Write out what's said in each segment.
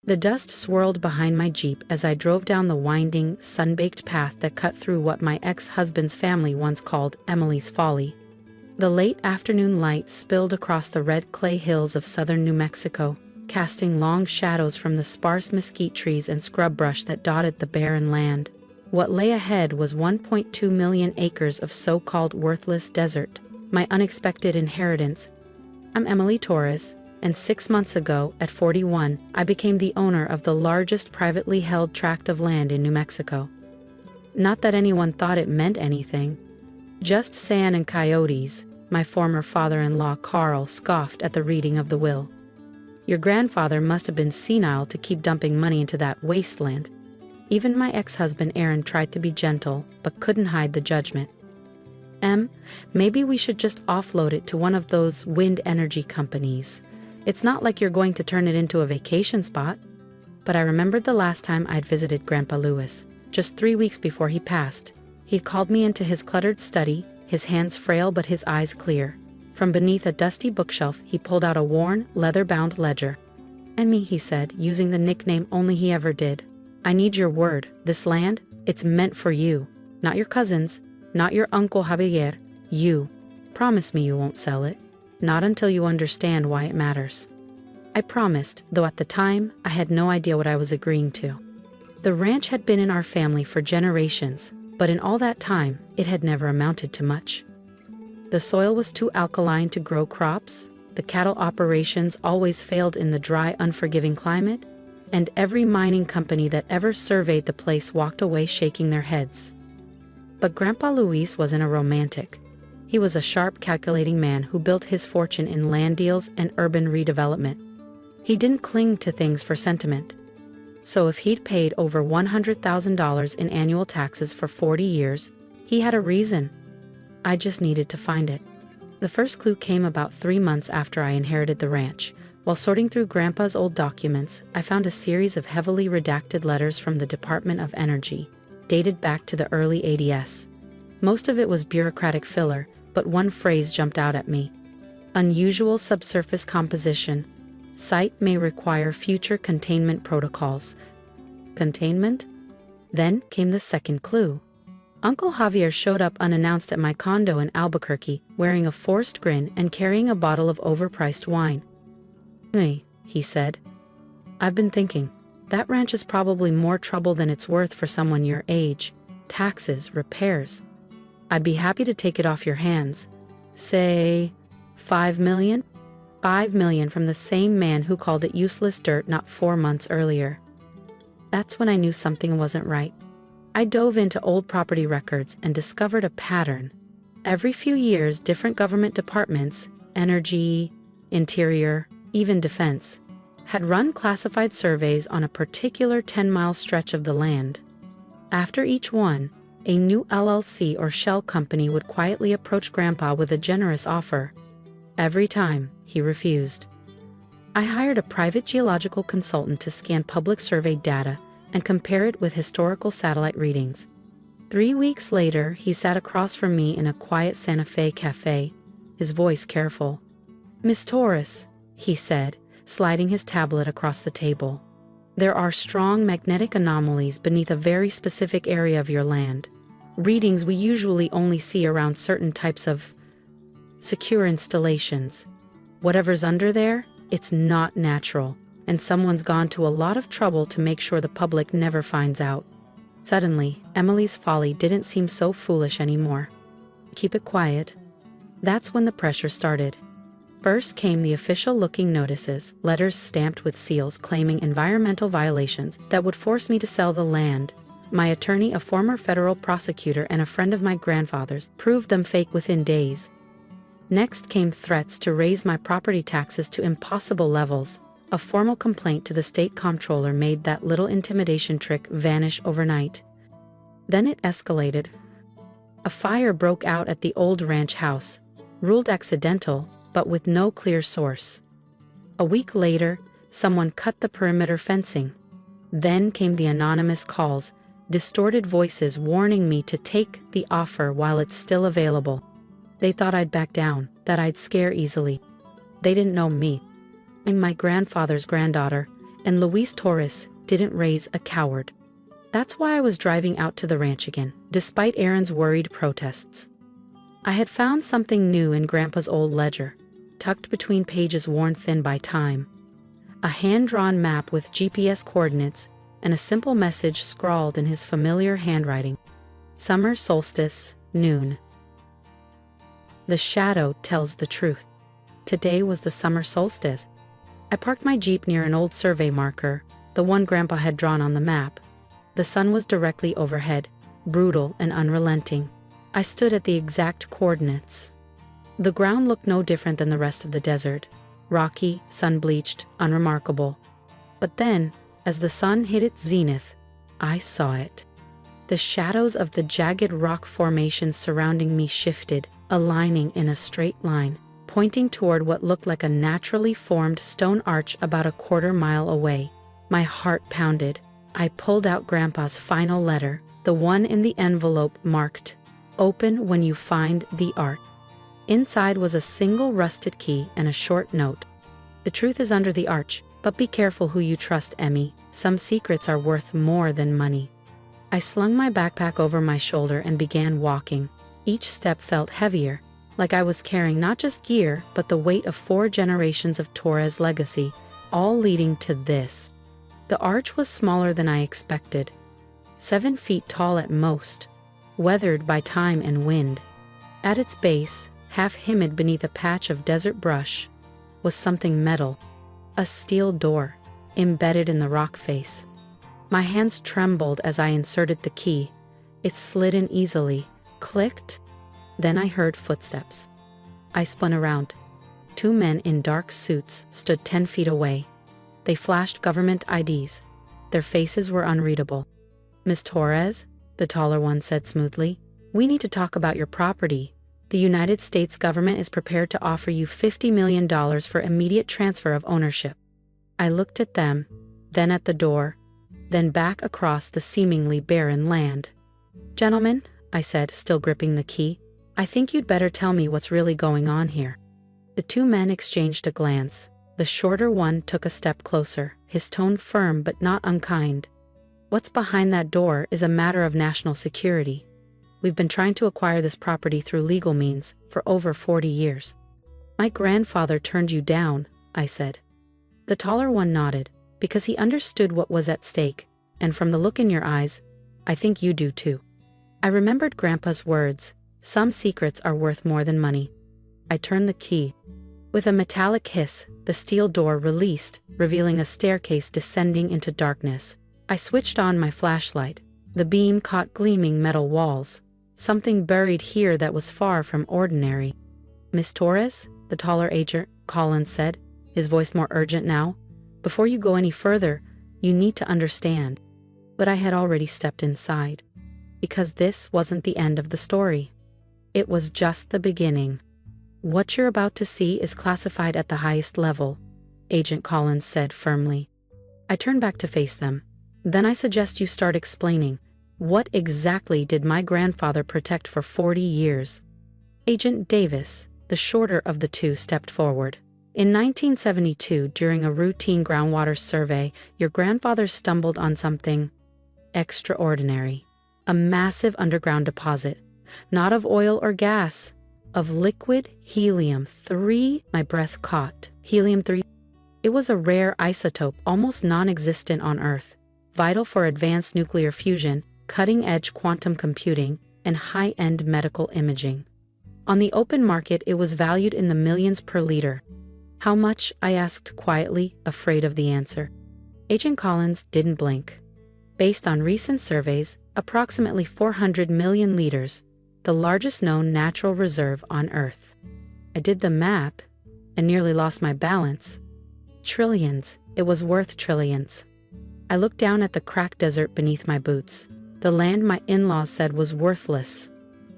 The dust swirled behind my Jeep as I drove down the winding, sun-baked path that cut through what my ex-husband's family once called Emily's Folly. The late afternoon light spilled across the red clay hills of southern New Mexico, casting long shadows from the sparse mesquite trees and scrub brush that dotted the barren land. What lay ahead was 1.2 million acres of so-called worthless desert, my unexpected inheritance. I'm Emily Torres, and 6 months ago, at 41, I became the owner of the largest privately held tract of land in New Mexico. Not that anyone thought it meant anything. Just sand and coyotes, my former father-in-law Carl scoffed at the reading of the will. Your grandfather must have been senile to keep dumping money into that wasteland. Even my ex-husband Aaron tried to be gentle, but couldn't hide the judgment. Maybe we should just offload it to one of those wind energy companies. It's not like you're going to turn it into a vacation spot. But I remembered the last time I'd visited Grandpa Lewis, just 3 weeks before he passed. He'd called me into his cluttered study, his hands frail but his eyes clear. From beneath a dusty bookshelf, he pulled out a worn, leather-bound ledger. "Emmy," he said, using the nickname only he ever did, "I need your word. This land, it's meant for you. Not your cousins, not your Uncle Javier, you. Promise me you won't sell it. Not until you understand why it matters." I promised, though at the time, I had no idea what I was agreeing to. The ranch had been in our family for generations, but in all that time, it had never amounted to much. The soil was too alkaline to grow crops, the cattle operations always failed in the dry, unforgiving climate, and every mining company that ever surveyed the place walked away shaking their heads. But Grandpa Luis wasn't a romantic. He was a sharp, calculating man who built his fortune in land deals and urban redevelopment. He didn't cling to things for sentiment. So if he'd paid over $100,000 in annual taxes for 40 years, he had a reason. I just needed to find it. The first clue came about 3 months after I inherited the ranch. While sorting through Grandpa's old documents, I found a series of heavily redacted letters from the Department of Energy, dated back to the early 80s. Most of it was bureaucratic filler, but one phrase jumped out at me. Unusual subsurface composition. Site may require future containment protocols. Containment? Then came the second clue. Uncle Javier showed up unannounced at my condo in Albuquerque, wearing a forced grin and carrying a bottle of overpriced wine. "Hey," he said. "I've been thinking. That ranch is probably more trouble than it's worth for someone your age. Taxes, repairs. I'd be happy to take it off your hands. Say, $5 million? $5 million from the same man who called it useless dirt not 4 months earlier." That's when I knew something wasn't right. I dove into old property records and discovered a pattern. Every few years, different government departments, energy, interior, even defense, had run classified surveys on a particular 10-mile stretch of the land. After each one, a new LLC or shell company would quietly approach Grandpa with a generous offer. Every time, he refused. I hired a private geological consultant to scan public survey data and compare it with historical satellite readings. 3 weeks later, he sat across from me in a quiet Santa Fe cafe, his voice careful. "Miss Torres," he said, sliding his tablet across the table. "There are strong magnetic anomalies beneath a very specific area of your land. Readings we usually only see around certain types of secure installations. Whatever's under there, it's not natural, and someone's gone to a lot of trouble to make sure the public never finds out." Suddenly, Emily's Folly didn't seem so foolish anymore. Keep it quiet. That's when the pressure started. First came the official-looking notices, letters stamped with seals claiming environmental violations that would force me to sell the land. My attorney, a former federal prosecutor and a friend of my grandfather's, proved them fake within days. Next came threats to raise my property taxes to impossible levels. A formal complaint to the state comptroller made that little intimidation trick vanish overnight. Then it escalated. A fire broke out at the old ranch house, ruled accidental, but with no clear source. A week later, someone cut the perimeter fencing. Then came the anonymous calls, distorted voices warning me to take the offer while it's still available. They thought I'd back down, that I'd scare easily. They didn't know me. I'm my grandfather's granddaughter, and Luis Torres didn't raise a coward. That's why I was driving out to the ranch again, despite Aaron's worried protests. I had found something new in Grandpa's old ledger, tucked between pages worn thin by time. A hand-drawn map with GPS coordinates and a simple message scrawled in his familiar handwriting. Summer solstice, noon. The shadow tells the truth. Today was the summer solstice. I parked my Jeep near an old survey marker, the one Grandpa had drawn on the map. The sun was directly overhead, brutal and unrelenting. I stood at the exact coordinates. The ground looked no different than the rest of the desert, rocky, sun-bleached, unremarkable. But then, as the sun hit its zenith, I saw it. The shadows of the jagged rock formations surrounding me shifted, aligning in a straight line, pointing toward what looked like a naturally formed stone arch about a quarter-mile away. My heart pounded. I pulled out Grandpa's final letter, the one in the envelope marked, "Open when you find the arch." Inside was a single rusted key and a short note. "The truth is under the arch, but be careful who you trust, Emmy. Some secrets are worth more than money." I slung my backpack over my shoulder and began walking. Each step felt heavier, like I was carrying not just gear, but the weight of 4 generations of Torres legacy, all leading to this. The arch was smaller than I expected, 7 feet tall at most, weathered by time and wind. At its base, half hidden beneath a patch of desert brush, was something metal, a steel door, embedded in the rock face. My hands trembled as I inserted the key. It slid in easily, clicked. Then I heard footsteps. I spun around. 2 men in dark suits stood 10 feet away. They flashed government IDs. Their faces were unreadable. "Miss Torres," the taller one said smoothly, "we need to talk about your property. The United States government is prepared to offer you $50 million for immediate transfer of ownership." I looked at them, then at the door, then back across the seemingly barren land. "Gentlemen," I said, still gripping the key, "I think you'd better tell me what's really going on here." The 2 men exchanged a glance. The shorter one took a step closer, his tone firm but not unkind. "What's behind that door is a matter of national security. We've been trying to acquire this property through legal means for over 40 years. My grandfather turned you down," I said. The taller one nodded, because he understood what was at stake, and from the look in your eyes, I think you do too. I remembered Grandpa's words, "Some secrets are worth more than money." I turned the key. With a metallic hiss, the steel door released, revealing a staircase descending into darkness. I switched on my flashlight. The beam caught gleaming metal walls, something buried here that was far from ordinary. "Miss Torres," the taller agent Collins said, his voice more urgent now, "before you go any further, you need to understand." But I had already stepped inside. Because this wasn't the end of the story. It was just the beginning. "What you're about to see is classified at the highest level," Agent Collins said firmly. I turned back to face them. "Then I suggest you start explaining. What exactly did my grandfather protect for 40 years? Agent Davis, the shorter of the 2, stepped forward. "In 1972, during a routine groundwater survey, your grandfather stumbled on something extraordinary. A massive underground deposit, not of oil or gas, of liquid helium-3. My breath caught. Helium-3. It was a rare isotope almost non-existent on Earth, vital for advanced nuclear fusion, cutting-edge quantum computing, and high-end medical imaging. On the open market, it was valued in the millions per liter." "How much?" I asked quietly, afraid of the answer. Agent Collins didn't blink. "Based on recent surveys, approximately 400 million liters, the largest known natural reserve on Earth." I did the math and nearly lost my balance. Trillions. It was worth trillions. I looked down at the cracked desert beneath my boots. The land my in-laws said was worthless.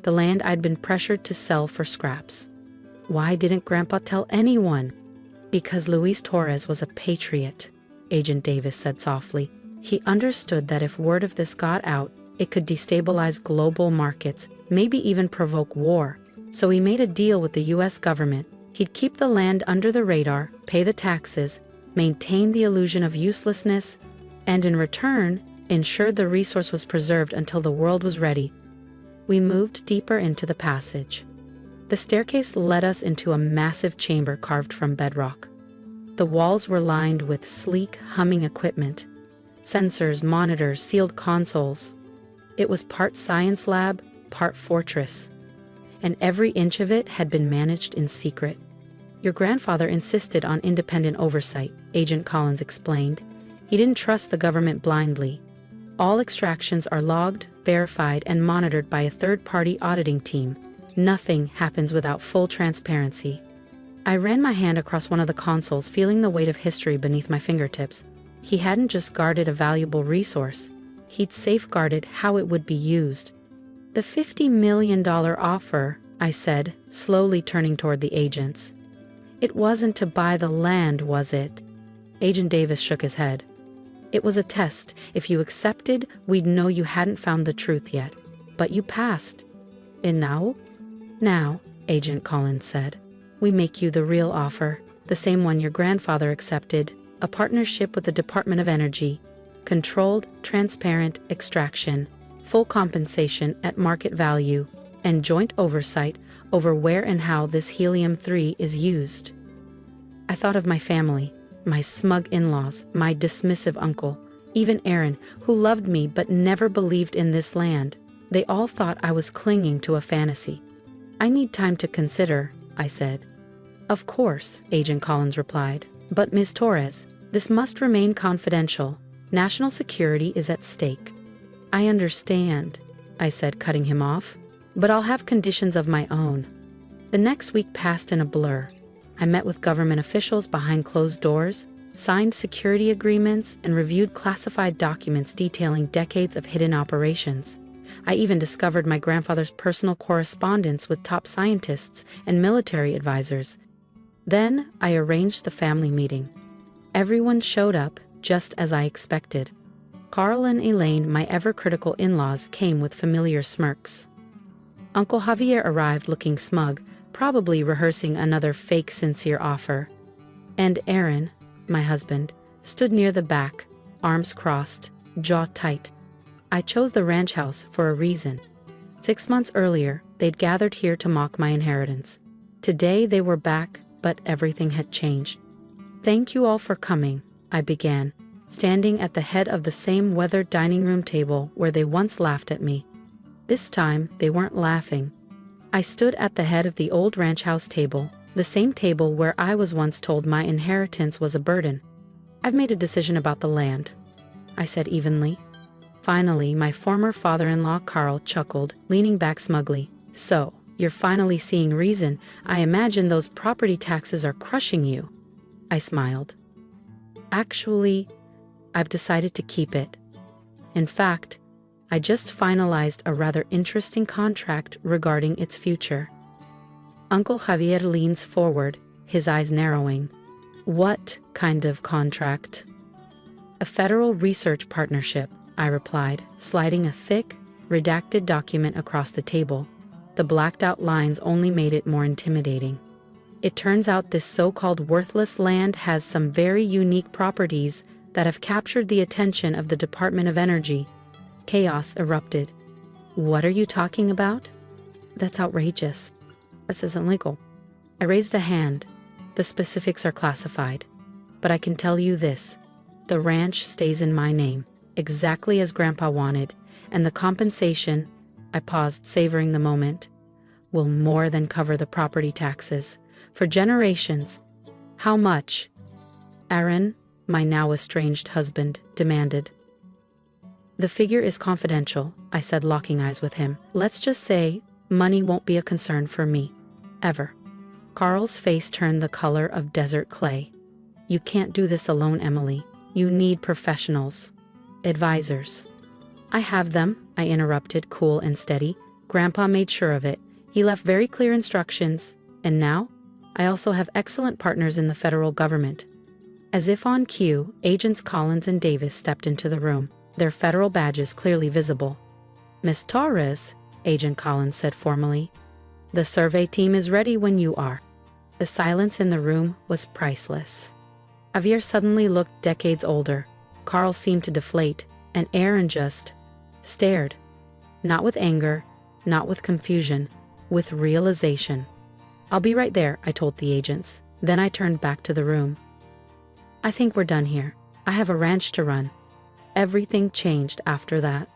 The land I'd been pressured to sell for scraps. Why didn't Grandpa tell anyone? "Because Luis Torres was a patriot," Agent Davis said softly. "He understood that if word of this got out, it could destabilize global markets, maybe even provoke war. So he made a deal with the US government. He'd keep the land under the radar, pay the taxes, maintained the illusion of uselessness, and in return, ensured the resource was preserved until the world was ready. We moved deeper into the passage. The staircase led us into a massive chamber carved from bedrock. The walls were lined with sleek, humming equipment. Sensors, monitors, sealed consoles. It was part science lab, part fortress. And every inch of it had been managed in secret. Your grandfather insisted on independent oversight, Agent Collins explained. He didn't trust the government blindly. All extractions are logged, verified, and monitored by a third-party auditing team. Nothing happens without full transparency. I ran my hand across one of the consoles, feeling the weight of history beneath my fingertips. He hadn't just guarded a valuable resource. He'd safeguarded how it would be used. The $50 million offer, I said, slowly turning toward the agents. It wasn't to buy the land, was it? Agent Davis shook his head. It was a test. If you accepted, we'd know you hadn't found the truth yet. But you passed. And now? Now, Agent Collins said, we make you the real offer, the same one your grandfather accepted, a partnership with the Department of Energy, controlled, transparent extraction, full compensation at market value, and joint oversight over where and how this helium-3 is used. I thought of my family, my smug in-laws, my dismissive uncle, even Aaron, who loved me but never believed in this land. They all thought I was clinging to a fantasy. I need time to consider, I said. Of course, Agent Collins replied. But Ms. Torres, this must remain confidential. National security is at stake. I understand, I said, cutting him off. But I'll have conditions of my own. The next week passed in a blur. I met with government officials behind closed doors, signed security agreements, and reviewed classified documents detailing decades of hidden operations. I even discovered my grandfather's personal correspondence with top scientists and military advisors. Then I arranged the family meeting. Everyone showed up, just as I expected. Carl and Elaine, my ever-critical in-laws, came with familiar smirks. Uncle Javier arrived looking smug, probably rehearsing another fake sincere offer. And Aaron, my husband, stood near the back, arms crossed, jaw tight. I chose the ranch house for a reason. 6 months earlier, they'd gathered here to mock my inheritance. Today they were back, but everything had changed. Thank you all for coming, I began, standing at the head of the same weathered dining room table where they once laughed at me. This time, they weren't laughing. I stood at the head of the old ranch house table, the same table where I was once told my inheritance was a burden. I've made a decision about the land, I said evenly. Finally, my former father-in-law Carl chuckled, leaning back smugly. So, you're finally seeing reason. I imagine those property taxes are crushing you. I smiled. Actually, I've decided to keep it. In fact, I just finalized a rather interesting contract regarding its future. Uncle Javier leans forward, his eyes narrowing. What kind of contract? A federal research partnership, I replied, sliding a thick, redacted document across the table. The blacked-out lines only made it more intimidating. It turns out this so-called worthless land has some very unique properties that have captured the attention of the Department of Energy. Chaos erupted. What are you talking about? That's outrageous. This isn't legal. I raised a hand. The specifics are classified. But I can tell you this. The ranch stays in my name, exactly as Grandpa wanted, and the compensation, I paused, savoring the moment, will more than cover the property taxes. For generations. How much? Aaron, my now estranged husband, demanded. The figure is confidential, I said, locking eyes with him. Let's just say money won't be a concern for me. Ever. Carl's face turned the color of desert clay. You can't do this alone, Emily. You need professionals. Advisors. I have them, I interrupted, cool and steady. Grandpa made sure of it. He left very clear instructions. And now, I also have excellent partners in the federal government. As if on cue, Agents Collins and Davis stepped into the room, their federal badges clearly visible. Miss Torres, Agent Collins said formally, the survey team is ready when you are. The silence in the room was priceless. Javier suddenly looked decades older. Carl seemed to deflate, and Aaron just stared. Not with anger, not with confusion, with realization. "I'll be right there," I told the agents. Then I turned back to the room. "I think we're done here. I have a ranch to run." Everything changed after that.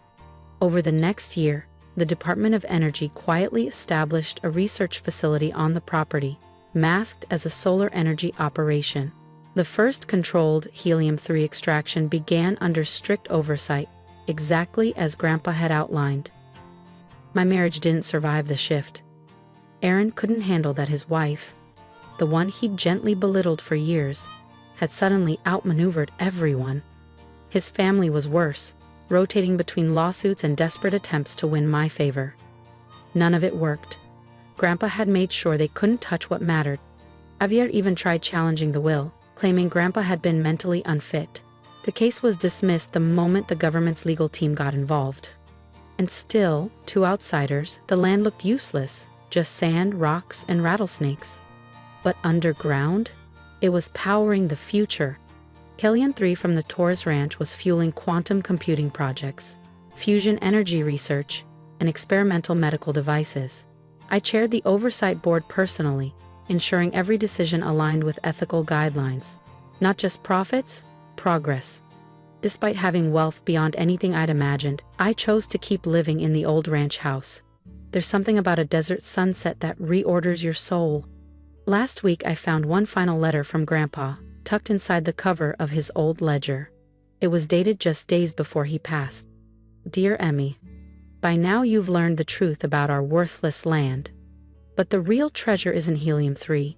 Over the next year, the Department of Energy quietly established a research facility on the property, masked as a solar energy operation. The first controlled helium-3 extraction began under strict oversight, exactly as Grandpa had outlined. My marriage didn't survive the shift. Aaron couldn't handle that his wife, the one he'd gently belittled for years, had suddenly outmaneuvered everyone. His family was worse, rotating between lawsuits and desperate attempts to win my favor. None of it worked. Grandpa had made sure they couldn't touch what mattered. Javier even tried challenging the will, claiming Grandpa had been mentally unfit. The case was dismissed the moment the government's legal team got involved. And still, to outsiders, the land looked useless, just sand, rocks, and rattlesnakes. But underground, it was powering the future. Helium-3 from the Torres Ranch was fueling quantum computing projects, fusion energy research, and experimental medical devices. I chaired the oversight board personally, ensuring every decision aligned with ethical guidelines. Not just profits, progress. Despite having wealth beyond anything I'd imagined, I chose to keep living in the old ranch house. There's something about a desert sunset that reorders your soul. Last week I found one final letter from Grandpa, tucked inside the cover of his old ledger. It was dated just days before he passed. "Dear Emmy, by now you've learned the truth about our worthless land. But the real treasure isn't helium-3.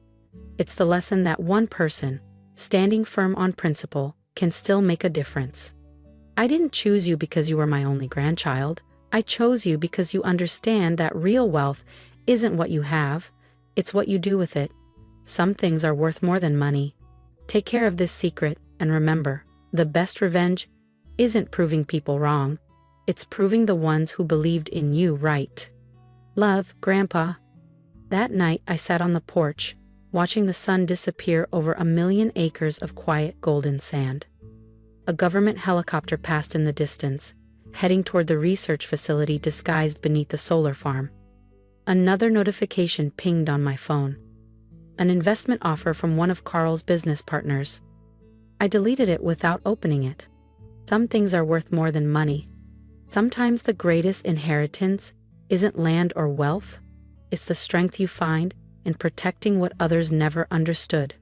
It's the lesson that one person, standing firm on principle, can still make a difference. I didn't choose you because you were my only grandchild. I chose you because you understand that real wealth isn't what you have, it's what you do with it. Some things are worth more than money. Take care of this secret, and remember, the best revenge isn't proving people wrong. It's proving the ones who believed in you right. Love, Grandpa." That night I sat on the porch, watching the sun disappear over 1,000,000 acres of quiet golden sand. A government helicopter passed in the distance, heading toward the research facility disguised beneath the solar farm. Another notification pinged on my phone. An investment offer from one of Carl's business partners. I deleted it without opening it. Some things are worth more than money. Sometimes the greatest inheritance isn't land or wealth, it's the strength you find in protecting what others never understood.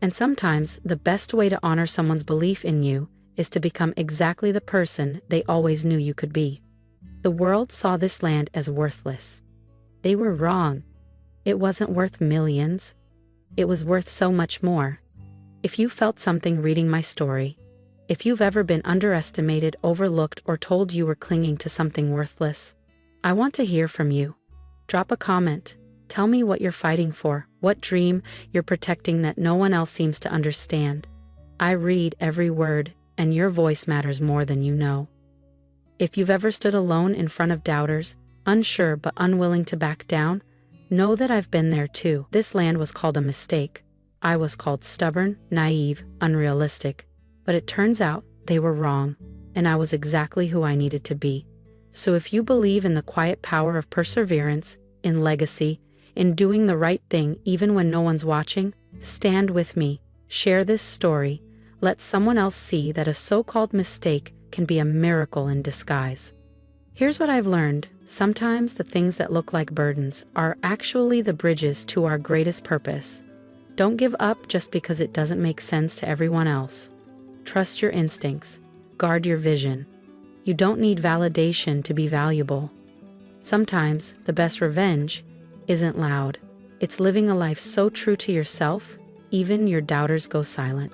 And sometimes the best way to honor someone's belief in you is to become exactly the person they always knew you could be. The world saw this land as worthless. They were wrong. It wasn't worth millions. It was worth so much more. If you felt something reading my story, if you've ever been underestimated, overlooked, or told you were clinging to something worthless, I want to hear from you. Drop a comment. Tell me what you're fighting for, what dream you're protecting that no one else seems to understand. I read every word, and your voice matters more than you know. If you've ever stood alone in front of doubters, unsure but unwilling to back down, know that I've been there too. This land was called a mistake. I was called stubborn, naive, unrealistic. But it turns out they were wrong, and I was exactly who I needed to be. So if you believe in the quiet power of perseverance, in legacy, in doing the right thing even when no one's watching, stand with me, share this story, let someone else see that a so-called mistake can be a miracle in disguise. Here's what I've learned. Sometimes the things that look like burdens are actually the bridges to our greatest purpose. Don't give up just because it doesn't make sense to everyone else. Trust your instincts. Guard your vision. You don't need validation to be valuable. Sometimes the best revenge isn't loud. It's living a life so true to yourself, even your doubters go silent.